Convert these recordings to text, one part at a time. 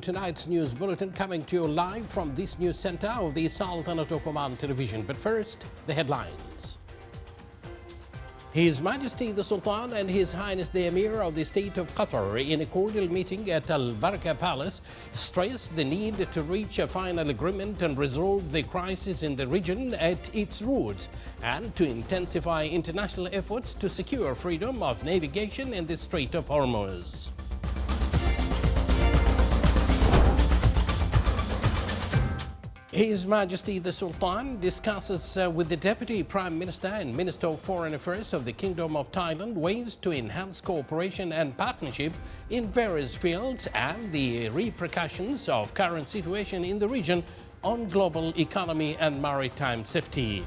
Tonight's news bulletin coming to you live from this news center of the Sultanate of Oman television. But first, the headlines. His Majesty the Sultan and His Highness the Emir of the State of Qatar, in a cordial meeting at Al Baraka Palace, stressed the need to reach a final agreement and resolve the crisis in the region at its roots, and to intensify international efforts to secure freedom of navigation in the Strait of Hormuz. His Majesty the Sultan discusses with the Deputy Prime Minister and Minister of Foreign Affairs of the Kingdom of Thailand ways to enhance cooperation and partnership in various fields and the repercussions of current situation in the region on global economy and maritime safety.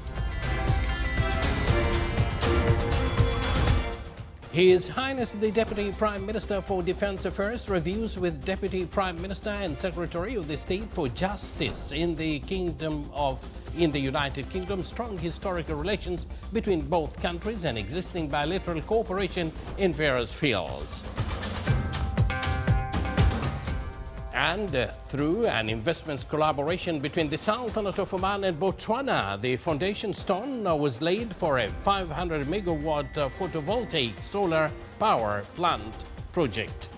His Highness the Deputy Prime Minister for Defence Affairs reviews with Deputy Prime Minister and Secretary of the State for Justice in the United Kingdom strong historical relations between both countries and existing bilateral cooperation in various fields. And through an investments collaboration between the Sultanate of Oman and Botswana, the foundation stone was laid for a 500 megawatt photovoltaic solar power plant project.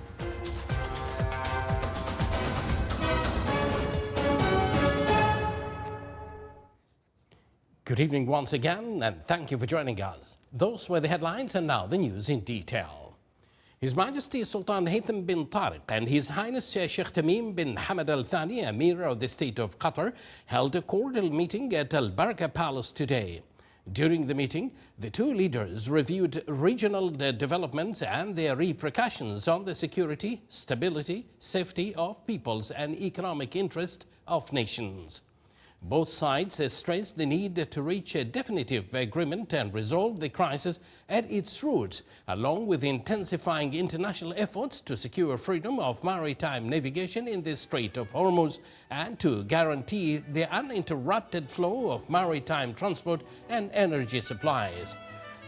Good evening once again, and thank you for joining us. Those were the headlines, and now the news in detail. His Majesty Sultan Haytham bin Tariq and His Highness Sheikh Tamim bin Hamad Al Thani, Emir of the State of Qatar, held a cordial meeting at Al Baraka Palace today. During the meeting, the two leaders reviewed regional developments and their repercussions on the security, stability, safety of peoples and economic interest of nations. Both sides stressed the need to reach a definitive agreement and resolve the crisis at its roots, along with intensifying international efforts to secure freedom of maritime navigation in the Strait of Hormuz and to guarantee the uninterrupted flow of maritime transport and energy supplies.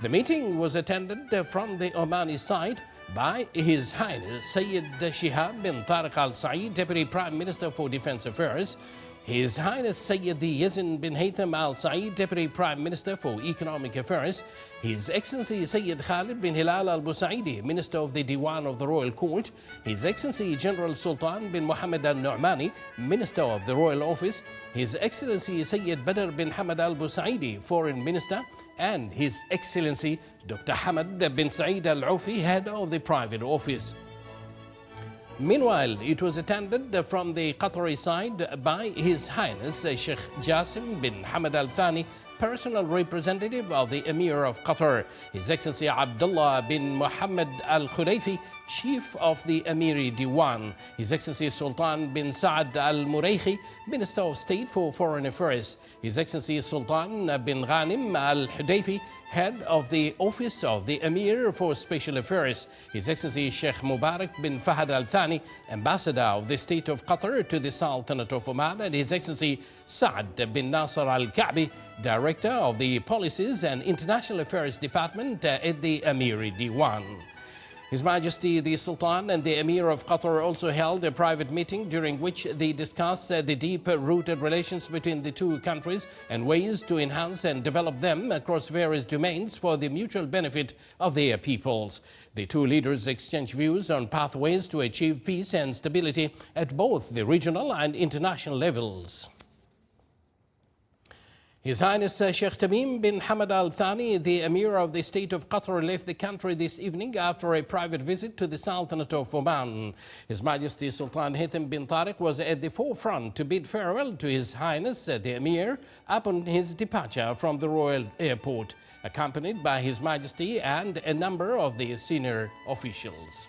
The meeting was attended from the Omani side by His Highness Sayyid Shihab bin Tariq Al Saeed, Deputy Prime Minister for Defence Affairs, His Highness Sayyid Yazin bin Haytham Al Saeed, Deputy Prime Minister for Economic Affairs, His Excellency Sayyid Khalid bin Hilal Al Busaidi, Minister of the Diwan of the Royal Court, His Excellency General Sultan bin Mohammed Al Nu'mani, Minister of the Royal Office, His Excellency Sayyid Badr bin Hamad Al Busaidi, Foreign Minister, and His Excellency Dr. Hamad bin Saeed Al Aufi, Head of the Private Office. Meanwhile, it was attended from the Qatari side by His Highness Sheikh Jassim bin Hamad Al Thani, personal representative of the Emir of Qatar, His Excellency Abdullah bin Muhammad Al Khudayfi, Chief of the Emiri Diwan, His Excellency Sultan bin Saad Al Muraykhi, Minister of State for Foreign Affairs, His Excellency Sultan bin Ghanim Al Hudayfi, Head of the Office of the Emir for Special Affairs, His Excellency Sheikh Mubarak bin Fahad Al Thani, Ambassador of the State of Qatar to the Sultanate of Oman, and His Excellency Saad bin Nasser Al Ka'bi, Director of the Policies and International Affairs Department at the Emiri Diwan. His Majesty the Sultan and the Emir of Qatar also held a private meeting during which they discussed the deep-rooted relations between the two countries and ways to enhance and develop them across various domains for the mutual benefit of their peoples. The two leaders exchanged views on pathways to achieve peace and stability at both the regional and international levels. His Highness Sheikh Tamim bin Hamad Al Thani, the Emir of the State of Qatar, left the country this evening after a private visit to the Sultanate of Oman. His Majesty Sultan Haytham bin Tariq was at the forefront to bid farewell to His Highness the Emir upon his departure from the Royal Airport, accompanied by His Majesty and a number of the senior officials.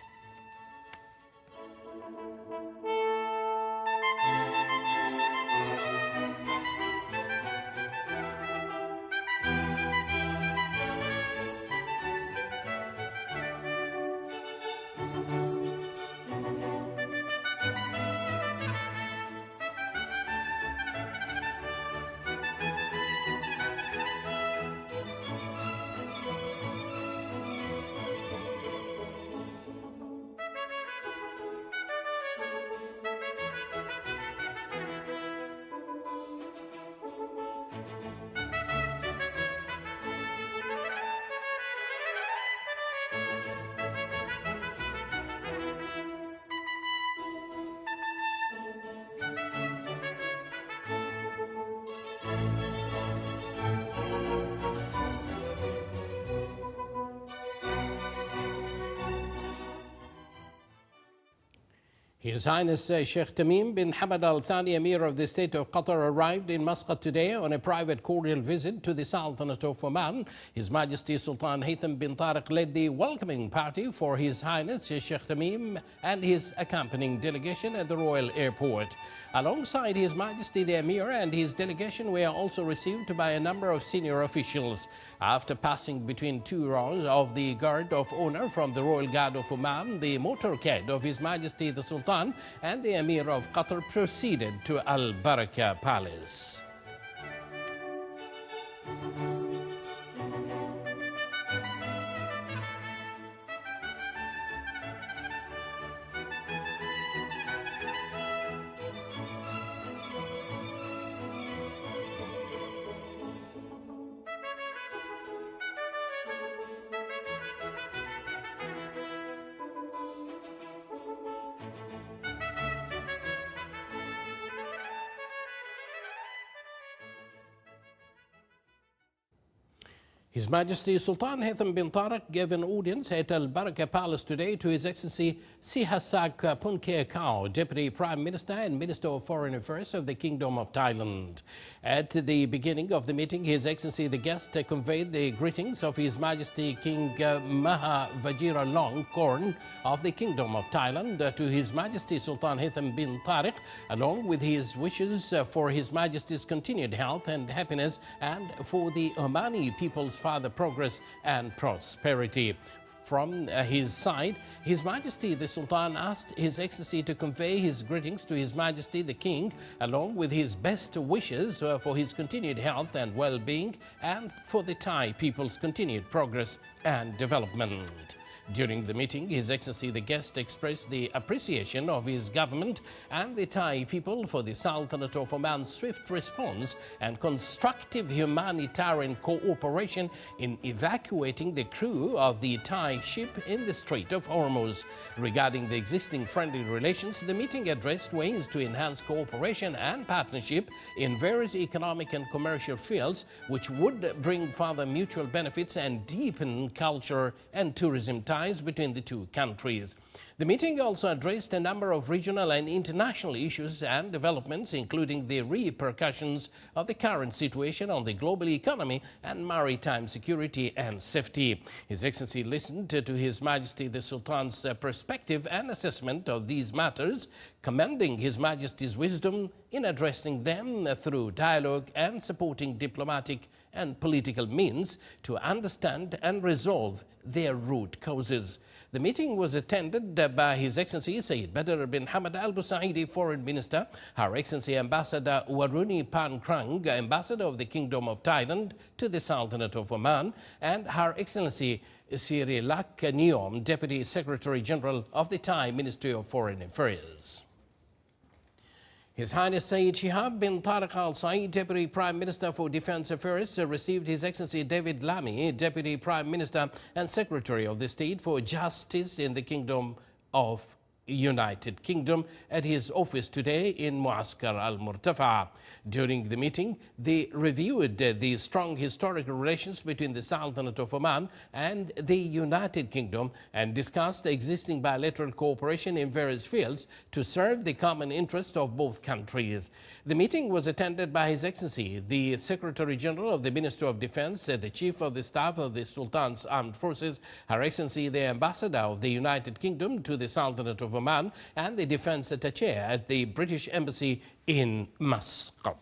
His Highness Sheikh Tamim bin Hamad Al Thani, Emir of the State of Qatar, arrived in Muscat today on a private cordial visit to the Sultanate of Oman. His Majesty Sultan Haytham bin Tariq led the welcoming party for His Highness Sheikh Tamim and his accompanying delegation at the Royal Airport. Alongside His Majesty the Emir and his delegation were also received by a number of senior officials. After passing between two rows of the Guard of Honor from the Royal Guard of Oman, the motorcade of His Majesty the Sultan and the Emir of Qatar proceeded to Al Barakah Palace. His Majesty Sultan Haytham bin Tariq gave an audience at Al Barakah Palace today to His Excellency Sihasak Punke Kao, Deputy Prime Minister and Minister of Foreign Affairs of the Kingdom of Thailand. At the beginning of the meeting, His Excellency the guest conveyed the greetings of His Majesty King Maha Vajiralongkorn of the Kingdom of Thailand to His Majesty Sultan Haytham bin Tariq, along with his wishes for His Majesty's continued health and happiness and for the Omani people's further progress and prosperity. From his side, His Majesty the Sultan asked His Excellency to convey his greetings to His Majesty the King, along with his best wishes for his continued health and well-being and for the Thai people's continued progress and development. During the meeting, His Excellency the guest expressed the appreciation of his government and the Thai people for the Sultanate of Oman's swift response and constructive humanitarian cooperation in evacuating the crew of the Thai ship in the Strait of Hormuz. Regarding the existing friendly relations, the meeting addressed ways to enhance cooperation and partnership in various economic and commercial fields, which would bring further mutual benefits and deepen culture and tourism ties between the two countries. The meeting also addressed a number of regional and international issues and developments, including the repercussions of the current situation on the global economy and maritime security and safety. His Excellency listened to His Majesty the Sultan's perspective and assessment of these matters, commending His Majesty's wisdom in addressing them through dialogue and supporting diplomatic and political means to understand and resolve their root causes. The meeting was attended by His Excellency Sayyid Badr bin Hamad Al Busaidi, Foreign Minister, Her Excellency Ambassador Waruni Pankrang, Ambassador of the Kingdom of Thailand to the Sultanate of Oman, and Her Excellency Sirilak Neom, Deputy Secretary General of the Thai Ministry of Foreign Affairs. His Highness Sayyid Shihab bin Tariq Al Said, Deputy Prime Minister for Defense Affairs, received His Excellency David Lammy, Deputy Prime Minister and Secretary of the State for Justice in the Kingdom of United Kingdom, at his office today in Muaskar Al Murtafa. During the meeting, they reviewed the strong historical relations between the Sultanate of Oman and the United Kingdom and discussed existing bilateral cooperation in various fields to serve the common interest of both countries. The meeting was attended by His Excellency the Secretary General of the Ministry of Defense, the Chief of the Staff of the Sultan's Armed Forces, Her Excellency the Ambassador of the United Kingdom to the Sultanate of Oman, and the Defense Attaché at the British Embassy in Muscat.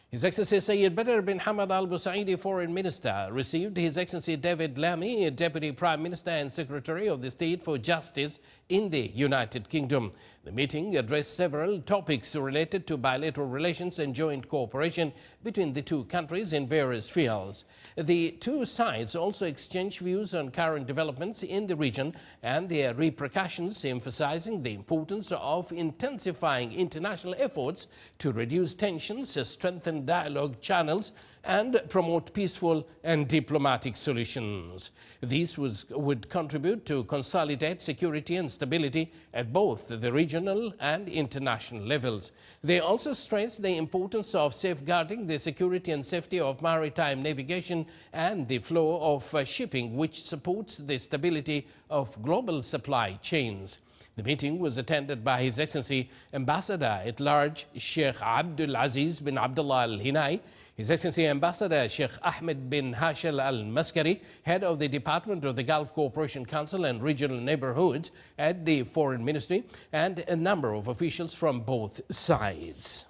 His Excellency Sayyid Badr bin Hamad Al Busaidi, Foreign Minister, received His Excellency David Lammy, Deputy Prime Minister and Secretary of the State for Justice in the United Kingdom. The meeting addressed several topics related to bilateral relations and joint cooperation between the two countries in various fields. The two sides also exchanged views on current developments in the region and their repercussions, emphasizing the importance of intensifying international efforts to reduce tensions, strengthen dialogue channels, and promote peaceful and diplomatic solutions. These would contribute to consolidate security and stability at both the regional and international levels. They also stressed the importance of safeguarding the security and safety of maritime navigation and the flow of shipping, which supports the stability of global supply chains. The meeting was attended by His Excellency Ambassador at Large Sheikh Abdul Aziz bin Abdullah Al Hinai, His Excellency Ambassador Sheikh Ahmed bin Hashel Al Maskari, head of the Department of the Gulf Cooperation Council and Regional Neighborhoods at the Foreign Ministry, and a number of officials from both sides.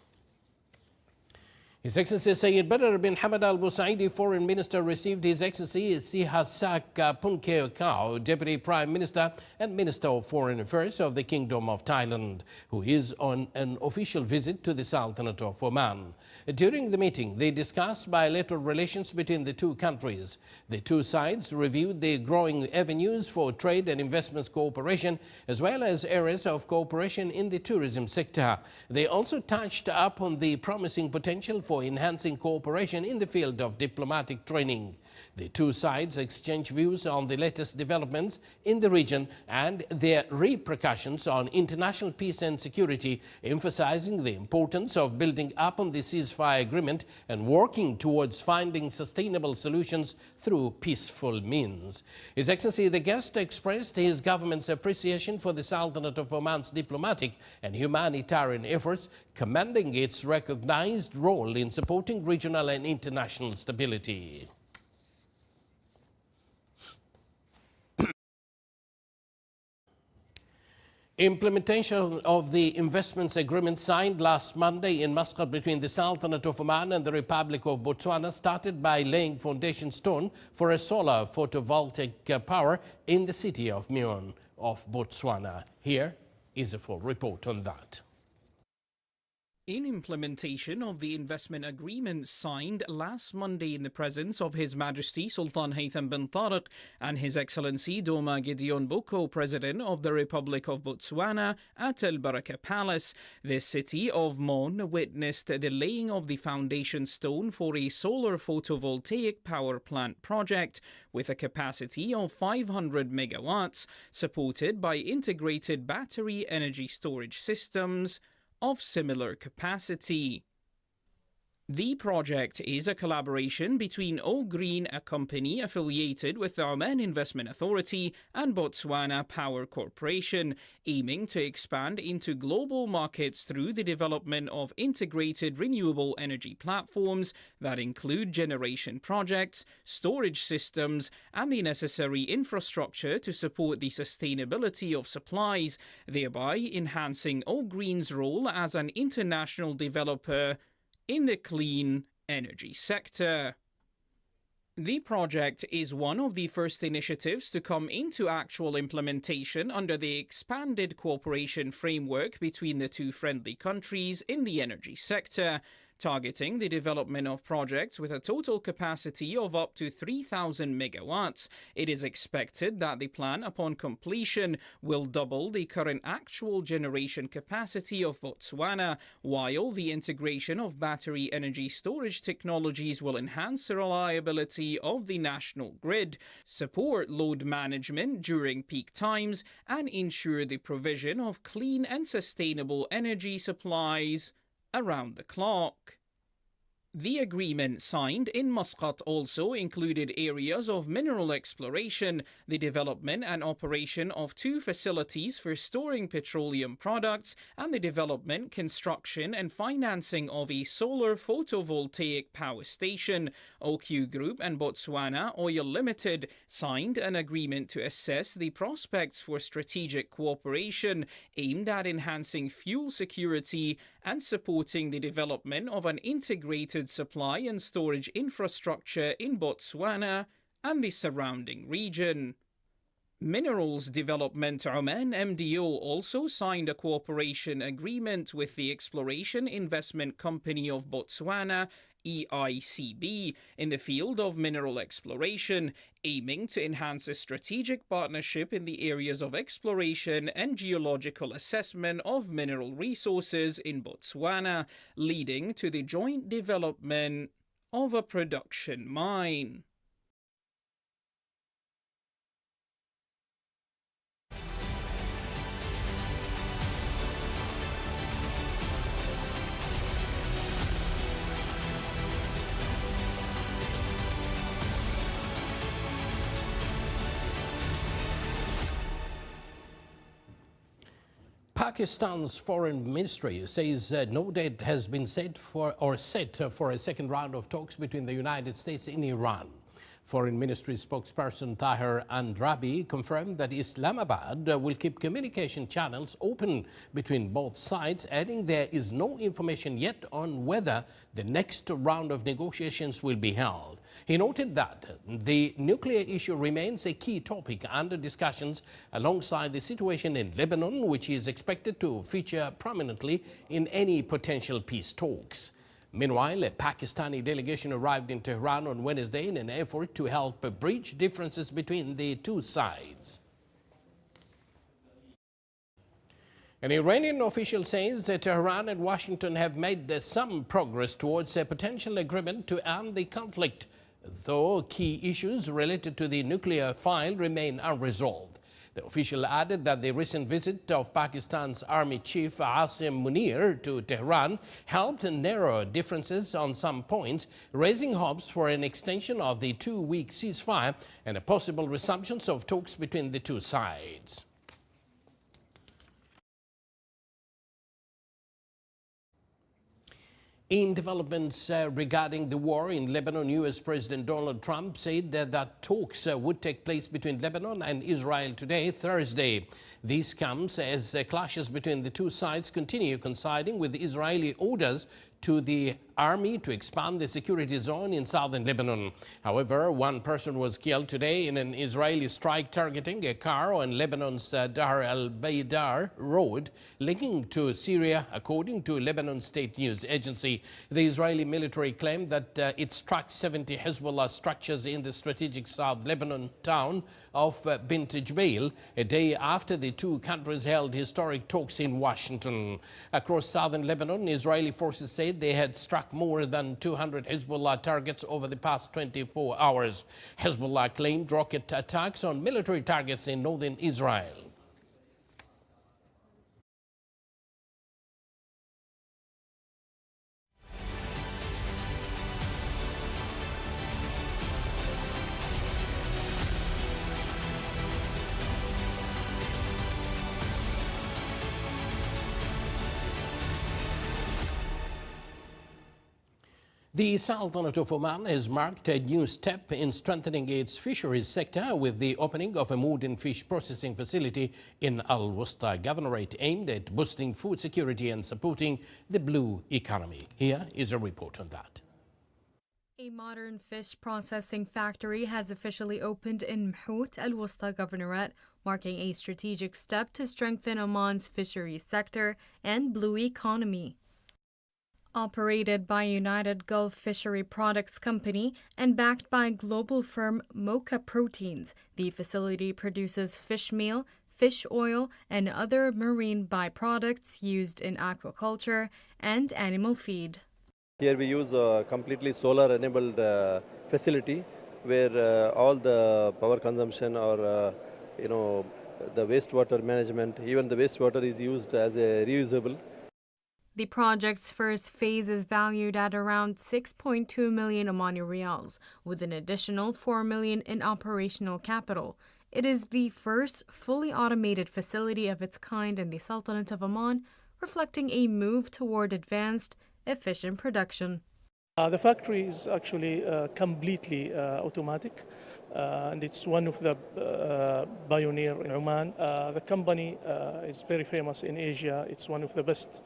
His Excellency Sayyid Badr bin Hamad Al Busaidi, Foreign Minister, received His Excellency Sihasak Punkeo, Deputy Prime Minister and Minister of Foreign Affairs of the Kingdom of Thailand, who is on an official visit to the Sultanate of Oman. During the meeting, they discussed bilateral relations between the two countries. The two sides reviewed the growing avenues for trade and investments cooperation, as well as areas of cooperation in the tourism sector. They also touched upon the promising potential for enhancing cooperation in the field of diplomatic training. The two sides exchanged views on the latest developments in the region and their repercussions on international peace and security, emphasizing the importance of building up on the ceasefire agreement and working towards finding sustainable solutions through peaceful means. His Excellency the guest expressed his government's appreciation for the Sultanate of Oman's diplomatic and humanitarian efforts, commending its recognized role in supporting regional and international stability. Implementation of the investments agreement signed last Monday in Muscat between the Sultanate of Oman and the Republic of Botswana started by laying foundation stone for a solar photovoltaic power in the city of Mion of Botswana. Here is a full report on that. In implementation of the investment agreement signed last Monday in the presence of His Majesty Sultan Haytham bin Tariq and His Excellency Doma Gideon Boko, President of the Republic of Botswana, at El Baraka Palace, the city of Mon witnessed the laying of the foundation stone for a solar photovoltaic power plant project with a capacity of 500 megawatts, supported by integrated battery energy storage systems of similar capacity. The project is a collaboration between O Green, a company affiliated with the Oman Investment Authority, and Botswana Power Corporation, aiming to expand into global markets through the development of integrated renewable energy platforms that include generation projects, storage systems, and the necessary infrastructure to support the sustainability of supplies, thereby enhancing O Green's role as an international developer in the clean energy sector. The project is one of the first initiatives to come into actual implementation under the expanded cooperation framework between the two friendly countries in the energy sector, targeting the development of projects with a total capacity of up to 3,000 megawatts. It is expected that the plan, upon completion, will double the current actual generation capacity of Botswana, while the integration of battery energy storage technologies will enhance the reliability of the national grid, support load management during peak times, and ensure the provision of clean and sustainable energy supplies around the clock. The agreement signed in Muscat also included areas of mineral exploration, the development and operation of two facilities for storing petroleum products, and the development, construction and financing of a solar photovoltaic power station. OQ Group and Botswana Oil Limited signed an agreement to assess the prospects for strategic cooperation aimed at enhancing fuel security and supporting the development of an integrated supply and storage infrastructure in Botswana and the surrounding region. Minerals Development Oman MDO also signed a cooperation agreement with the Exploration Investment Company of Botswana, EICB, in the field of mineral exploration, aiming to enhance a strategic partnership in the areas of exploration and geological assessment of mineral resources in Botswana, leading to the joint development of a production mine. Pakistan's foreign ministry says no date has been set for a second round of talks between the United States and Iran. Foreign Ministry spokesperson Tahir Andrabi confirmed that Islamabad will keep communication channels open between both sides, adding there is no information yet on whether the next round of negotiations will be held. He noted that the nuclear issue remains a key topic under discussions alongside the situation in Lebanon, which is expected to feature prominently in any potential peace talks. Meanwhile, a Pakistani delegation arrived in Tehran on Wednesday in an effort to help bridge differences between the two sides. An Iranian official says that Tehran and Washington have made some progress towards a potential agreement to end the conflict, though key issues related to the nuclear file remain unresolved. The official added that the recent visit of Pakistan's Army Chief Asim Munir to Tehran helped narrow differences on some points, raising hopes for an extension of the two-week ceasefire and a possible resumption of talks between the two sides. In developments regarding the war in Lebanon, U.S. President Donald Trump said that talks would take place between Lebanon and Israel today, Thursday. This comes as clashes between the two sides continue, coinciding with Israeli orders to the army to expand the security zone in southern Lebanon. However, one person was killed today in an Israeli strike targeting a car on Lebanon's Dar al-Baydar road linking to Syria, according to Lebanon State News Agency. The Israeli military claimed that it struck 70 Hezbollah structures in the strategic South Lebanon town of Bint Jbeil, a day after the two countries held historic talks in Washington. Across southern Lebanon, Israeli forces said they had struck more than 200 Hezbollah targets over the past 24 hours. Hezbollah claimed rocket attacks on military targets in northern Israel. The Sultanate of Oman has marked a new step in strengthening its fisheries sector with the opening of a modern fish processing facility in Al Wusta Governorate aimed at boosting food security and supporting the blue economy. Here is a report on that. A modern fish processing factory has officially opened in Mhout, Al Wusta Governorate, marking a strategic step to strengthen Oman's fisheries sector and blue economy. Operated by United Gulf Fishery Products Company and backed by global firm Mocha Proteins, the facility produces fish meal, fish oil, and other marine byproducts used in aquaculture and animal feed. Here we use a completely solar-enabled facility where all the power consumption or the wastewater management, even the wastewater is used as a reusable. The project's first phase is valued at around 6.2 million Omani riyals, with an additional 4 million in operational capital. It is the first fully automated facility of its kind in the Sultanate of Oman, reflecting a move toward advanced, efficient production. The factory is actually completely automatic, and it's one of the pioneer in Oman. The company is very famous in Asia. It's one of the best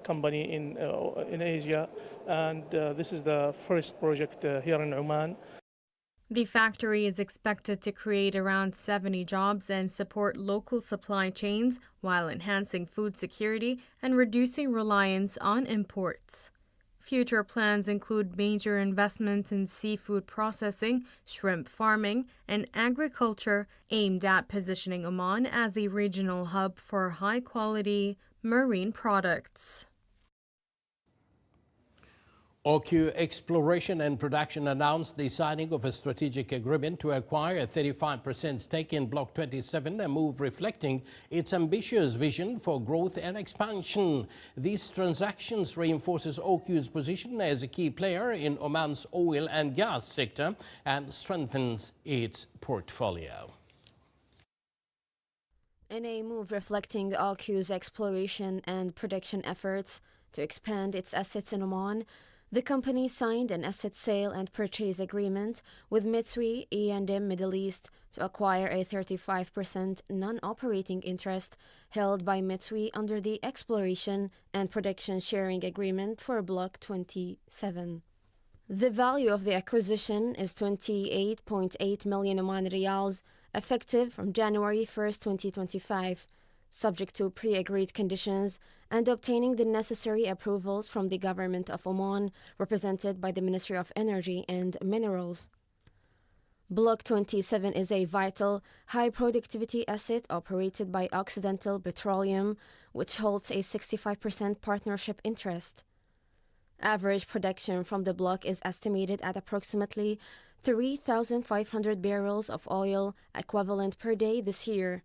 company in Asia, and this is the first project here in Oman. The factory is expected to create around 70 jobs and support local supply chains while enhancing food security and reducing reliance on imports. Future plans include major investments in seafood processing, shrimp farming, and agriculture aimed at positioning Oman as a regional hub for high-quality marine products. OQ Exploration and Production announced the signing of a strategic agreement to acquire a 35% stake in Block 27, a move reflecting its ambitious vision for growth and expansion. These transactions reinforces OQ's position as a key player in Oman's oil and gas sector and strengthens its portfolio. In a move reflecting the OQ's exploration and production efforts to expand its assets in Oman, the company signed an asset sale and purchase agreement with Mitsui E&M Middle East to acquire a 35% non-operating interest held by Mitsui under the Exploration and Production Sharing Agreement for Block 27. The value of the acquisition is 28.8 million Oman Riyals, effective from January 1, 2025, subject to pre-agreed conditions and obtaining the necessary approvals from the Government of Oman, represented by the Ministry of Energy and Minerals. Block 27 is a vital, high-productivity asset operated by Occidental Petroleum, which holds a 65% partnership interest. Average production from the block is estimated at approximately 3,500 barrels of oil equivalent per day this year.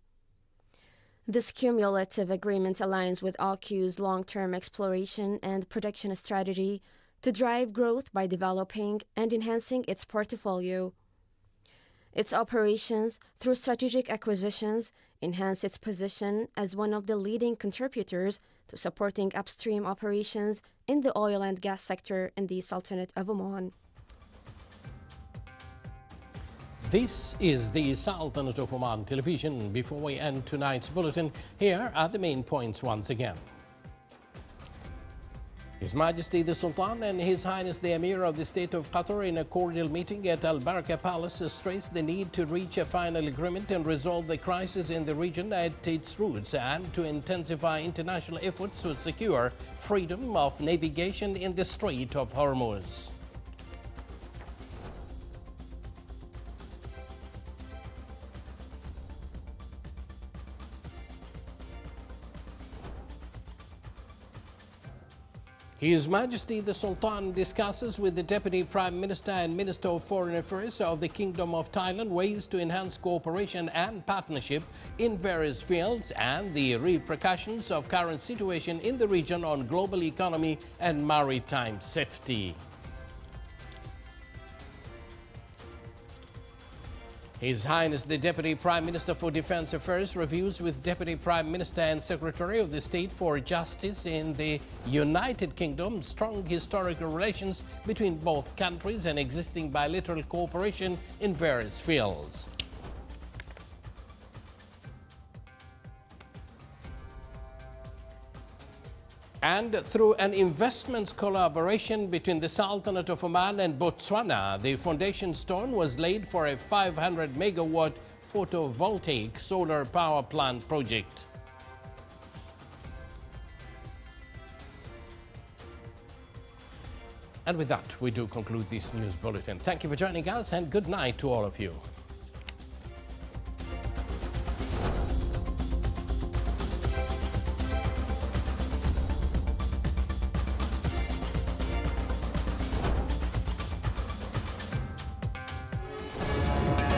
This cumulative agreement aligns with OQ's long-term exploration and production strategy to drive growth by developing and enhancing its portfolio. Its operations, through strategic acquisitions, enhance its position as one of the leading contributors to supporting upstream operations in the oil and gas sector in the Sultanate of Oman. This is the Sultanate of Oman television. Before we end tonight's bulletin, here are the main points once again. His Majesty the Sultan and His Highness the Emir of the State of Qatar, in a cordial meeting at Al Baraka Palace, stressed the need to reach a final agreement and resolve the crisis in the region at its roots, and to intensify international efforts to secure freedom of navigation in the Strait of Hormuz. His Majesty the Sultan discusses with the Deputy Prime Minister and Minister of Foreign Affairs of the Kingdom of Thailand ways to enhance cooperation and partnership in various fields and the repercussions of current situation in the region on global economy and maritime safety. His Highness the Deputy Prime Minister for Defense Affairs reviews with Deputy Prime Minister and Secretary of the State for Justice in the United Kingdom strong historical relations between both countries and existing bilateral cooperation in various fields. And through an investments collaboration between the Sultanate of Oman and Botswana, the foundation stone was laid for a 500 megawatt photovoltaic solar power plant project. And with that, we do conclude this news bulletin. Thank you for joining us, and good night to all of you.